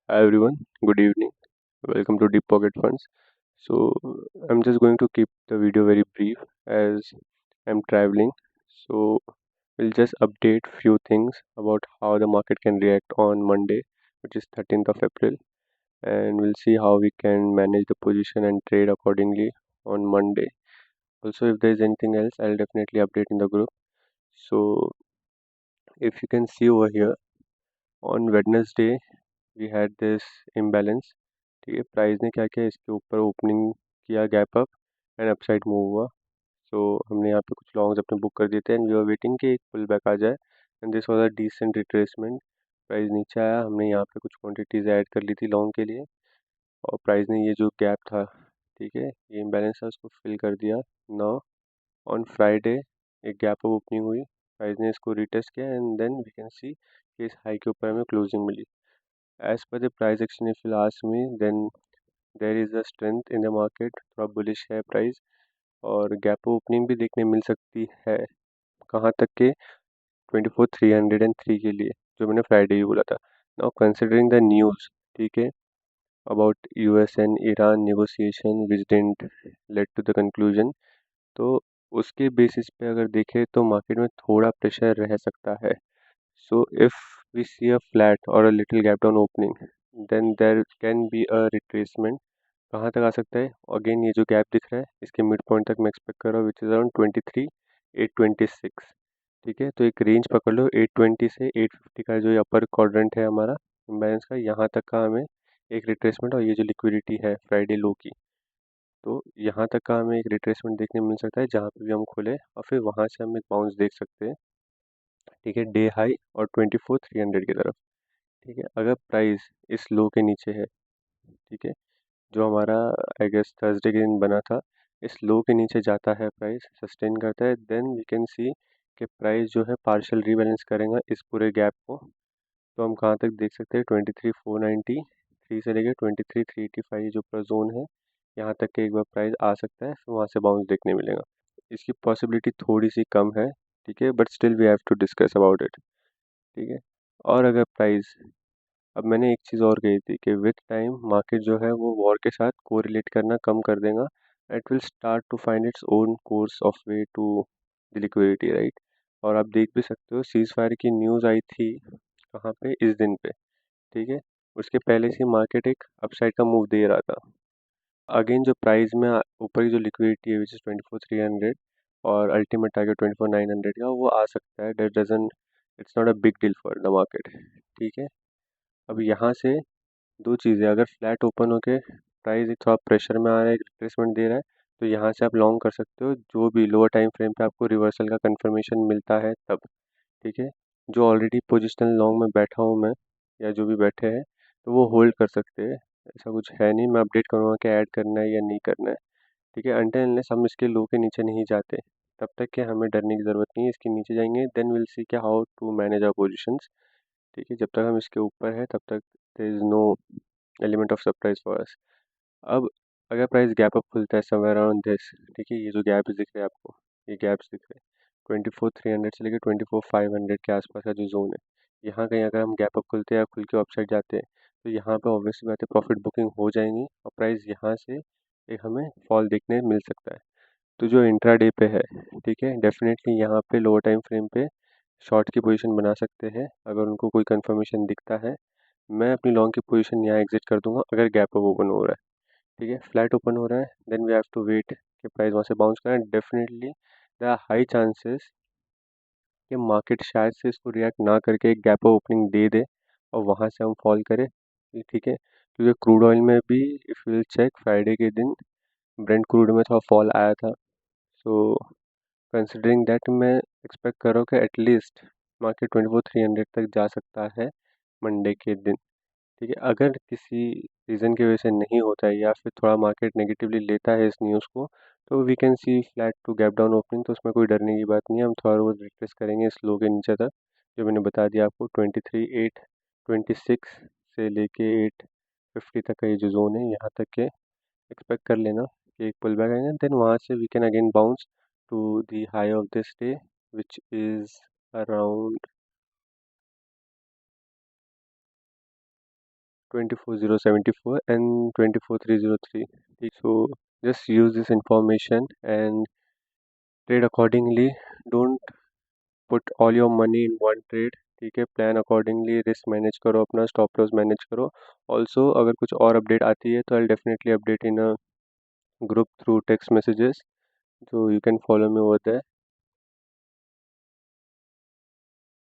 Hi everyone, good evening. Welcome to Deep Pocket Funds. So I'm just going to keep the video very brief as I'm traveling. So we'll just update few things about how the market can react on Monday, which is 13th of April, and we'll see how we can manage the position and trade accordingly on Monday. Also, if there's anything else, I'll definitely update in the group. So if you can see over here on Wednesday, we had this imbalance. ठीक है, price ने क्या किया, इसके ऊपर opening किया, gap up and upside move हुआ. सो हमने यहाँ पे कुछ लॉन्ग्स अपने बुक कर दिए थे एंड वी आर वेटिंग कि एक पुल बैक आ जाए and this was a decent retracement. Price नीचे आया, हमने यहाँ पे कुछ क्वांटिटीज ऐड कर ली थी लॉन्ग के लिए और प्राइस ने ये जो गैप था, ठीक है, ये इम्बैलेंस था, उसको फिल कर दिया. नाउ ऑन फ्राइडे एक गैप अप ओपनिंग हुई, प्राइस ने इसको रिटेस्ट किया and then we can see कि इस हाई के ऊपर हमें क्लोजिंग मिली. As per the price action if you ask me, then there is a strength in the market, थोड़ा बुलिश है प्राइस और गैप ओपनिंग भी देखने मिल सकती है. कहाँ तक के 24,303 के लिए, जो मैंने फ्राइडे ही बोला था. नाउ कंसिडरिंग द न्यूज़, ठीक है, about US and Iran negotiation which didn't lead to the conclusion, तो उसके बेसिस पे अगर देखें तो मार्केट में थोड़ा प्रेशर रह सकता है. So if we see a flat or a little gap down opening, then there can be a retracement. कहाँ तक आ सकता है? अगेन ये जो गैप दिख रहा है, इसके मिड पॉइंट तक मैं एक्सपेक्ट कर रहा हूँ, विच इज़ अराउंड 23,826. ठीक है, तो एक रेंज पकड़ लो 820 से 850 का, जो ये अपर क्वाड्रेंट है हमारा इम्बैलेंस का, यहाँ तक का हमें एक रिट्रेसमेंट, और ये जो लिक्विडिटी है फ्राइडे लो की, तो यहाँ तक का हमें एक रिट्रेसमेंट देखने मिल सकता है, जहाँ पे भी हम खोले और फिर वहाँ से हम एक बाउंस देख सकते हैं. ठीक है, डे हाई और 24,300 की तरफ. ठीक है, अगर प्राइस इस लो के नीचे है, ठीक है, जो हमारा आई गेस थर्सडे के दिन बना था, इस लो के नीचे जाता है, प्राइस सस्टेन करता है, देन वी कैन सी कि प्राइस जो है पार्शियल रीबैलेंस करेगा इस पूरे गैप को. तो हम कहाँ तक देख सकते हैं, 23,493 से लेकर 23,385 जो पूरा जोन है, यहाँ तक के एक बार प्राइस आ सकता है, फिर वहाँ से बाउंस देखने मिलेगा. इसकी पॉसिबिलिटी थोड़ी सी कम है, ठीक है, but still we have to discuss about it. ठीक है, और अगर प्राइस, अब मैंने एक चीज़ और कही थी कि विथ टाइम मार्केट जो है वो वॉर के साथ कोरिलेट करना कम कर देगा. It will start to find its own course of way to the liquidity, right. और आप देख भी सकते हो सीज फायर की न्यूज़ आई थी कहाँ पे, इस दिन पे. ठीक है, उसके पहले से मार्केट एक अपसाइड का मूव दे रहा था. अगेन जो प्राइस में ऊपर की जो लिक्विडिटी है विच इज़ 24,300 और अल्टीमेट टारगेट 24,900 का, वो आ सकता है. That doesn't, it's not a big deal for the market. ठीक है, अब यहाँ से दो चीज़ें, अगर फ्लैट ओपन होके प्राइस थोड़ा प्रेशर में आ रहा है, एक रिट्रेसमेंट दे रहा है, तो यहाँ से आप लॉन्ग कर सकते हो, जो भी लोअर टाइम फ्रेम पे आपको रिवर्सल का कंफर्मेशन मिलता है तब. ठीक है, जो ऑलरेडी पोजिशनल लॉन्ग में बैठा हूँ मैं, या जो भी बैठे हैं, तो वो होल्ड कर सकते हैं. ऐसा कुछ है नहीं, मैं अपडेट करूँगा कि ऐड करना है या नहीं करना है. ठीक है, अनटिल अनलेस हम इसके लो के नीचे नहीं जाते, तब तक के हमें डरने की ज़रूरत नहीं है. इसके नीचे जाएंगे देन विल सी क्या how to manage our positions. ठीक है, जब तक हम इसके ऊपर है तब तक there is no element of surprise for us. अब अगर प्राइस गैप अप खुलता है समवेयर अराउंड दिस, ठीक है, ये जो गैप दिख रहे हैं आपको, ये गैप्स दिख रहे हैं 24,300 से लेकर 24,500 के आसपास का जो जोन है, यहाँ कहीं अगर हम गैप अप खुलते हैं या खुल के अपसाइड जाते हैं, तो यहाँ पे ऑब्वियसली बात है प्रॉफिट बुकिंग हो जाएंगी और प्राइस यहाँ से एक हमें फॉल देखने मिल सकता है. तो जो इंट्रा डे पे है, ठीक है, डेफिनेटली यहाँ पे लोअर टाइम फ्रेम पे शॉर्ट की पोजीशन बना सकते हैं अगर उनको कोई कंफर्मेशन दिखता है. मैं अपनी लॉन्ग की पोजीशन यहाँ एग्जिट कर दूंगा अगर गैप अप ओपन हो रहा है. ठीक है, फ्लैट ओपन हो रहा है, then we have to wait कि प्राइस वहाँ से बाउंस करें. Definitely there are high chances कि मार्केट शायद से इसको रिएक्ट ना करके एक गैप ओपनिंग दे दे और वहाँ से हम फॉल करें. ठीक है, क्योंकि क्रूड ऑयल में भी if you will check Friday के दिन ब्रेंट क्रूड में थोड़ा फॉल आया था. सो कंसिडरिंग दैट मैं एक्सपेक्ट कर रहा हूँ कि एटलीस्ट मार्केट 24,300 तक जा सकता है मंडे के दिन. ठीक है, अगर किसी रीज़न की वजह से नहीं होता है या फिर थोड़ा मार्केट नेगेटिवली लेता है इस न्यूज़ को, तो we can see flat to gap down opening. तो उसमें कोई डरने की बात नहीं है, हम थोड़ा बहुत रिट्रेस करेंगे इस लो के नीचे तक, जो मैंने बता दिया आपको 23,826 से लेके 850 तक का ये जो जोन है, यहाँ तक के एक्सपेक्ट कर लेना कि एक पुल बैक आएगा. देन वहाँ से we can again bounce to the high of this day which is around 24074 and 24303. So just use this information and trade accordingly. Don't put all your money in one trade. ठीक है, plan accordingly, risk manage करो, अपना stop loss manage करो. Also अगर कुछ और update आती है तो I definitely update in a group through text messages, so you can follow me over there.